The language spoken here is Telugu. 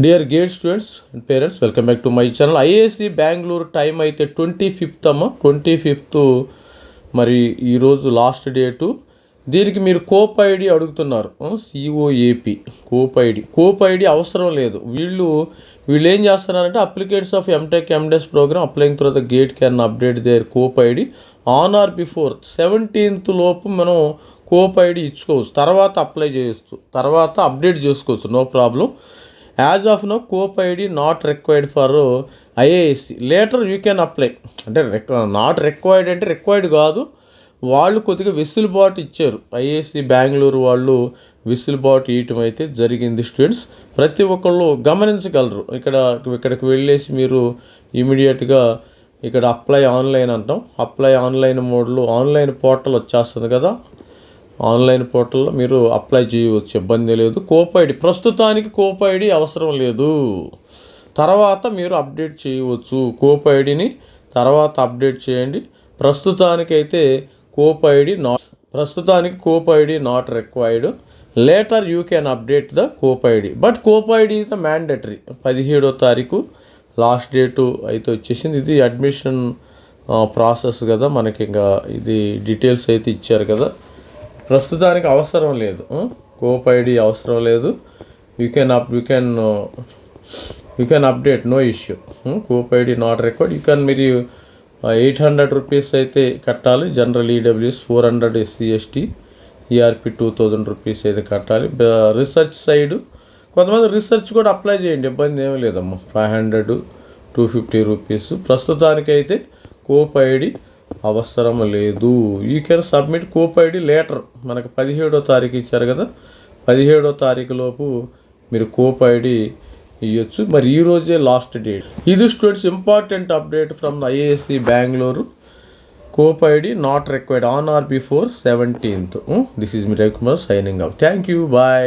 Dear GATE students and parents, welcome back to my channel. IISc Bengaluru time అయితే 25th మరి ఈరోజు లాస్ట్ డేటు. దీనికి మీరు కోప్ ఐడి అడుగుతున్నారు. COAP కోప్ ఐడి అవసరం లేదు. వీళ్ళు ఏం చేస్తున్నారంటే applicants of MTech MS program applying through the GATE can update their COAP ID on or before 17th లోపు మనం కోప్ ఐడి ఇచ్చుకోవచ్చు. తర్వాత అప్లై చేయొచ్చు, తర్వాత అప్డేట్ చేసుకోవచ్చు, no problem. As of no COAP ID not required for IASc. Later you can apply. అంటే నాట్ రిక్వైర్డ్ అంటే రిక్వైర్డ్ కాదు, వాళ్ళు కొద్దిగా వెసులుబాటు ఇచ్చారు. ఐఏఎస్సి బెంగళూరు వాళ్ళు వెసులుబాటు ఇవ్వటం అయితే జరిగింది. స్టూడెంట్స్ ప్రతి ఒక్కళ్ళు గమనించగలరు. ఇక్కడికి వెళ్ళేసి మీరు ఇమీడియట్గా ఇక్కడ అప్లై ఆన్లైన్ అంటాం. అప్లై ఆన్లైన్ మోడ్లో ఆన్లైన్ పోర్టల్ వచ్చేస్తుంది కదా, ఆన్లైన్ పోర్టల్లో మీరు అప్లై చేయవచ్చు, ఇబ్బంది లేదు. కోప్ ఐడి ప్రస్తుతానికి కోప్ ఐడి అవసరం లేదు, తర్వాత మీరు అప్డేట్ చేయవచ్చు. కోప్ ఐడిని తర్వాత అప్డేట్ చేయండి. ప్రస్తుతానికి COAP ID not required. Later you can update the COAP ID, but COAP ID is the mandatory. 17వ తారీఖు లాస్ట్ డేటు అయితే వచ్చేసింది. ఇది అడ్మిషన్ ప్రాసెస్ కదా, మనకి ఇంకా ఇది డీటెయిల్స్ అయితే ఇచ్చారు కదా. ప్రస్తుతానికి అవసరం లేదు, కోప్ ఐడి అవసరం లేదు. You can update, no issue. COAP ID not required. మీరు 800 రూపీస్ అయితే కట్టాలి. General EWS 400, SC ST ERP 2000 rupees అయితే కట్టాలి. రీసెర్చ్ సైడ్ కొంతమంది రీసెర్చ్ కూడా అప్లై చేయండి, ఇబ్బంది ఏమీ లేదమ్మా. 500, 250 రూపీస్. ప్రస్తుతానికైతే కోప్ ఐడి అవసరం లేదు. You can submit cope ID later. మనకు 17వ తారీఖు ఇచ్చారు కదా, 17వ తారీఖు లోపు మీరు కోప్ ఐడి ఇవ్వచ్చు. మరి ఈరోజే లాస్ట్ డేట్. ఇది students important update from IASc Bengaluru. COAP ID not required on or before 17th. This is me Ravikumar signing off. Thank you, bye.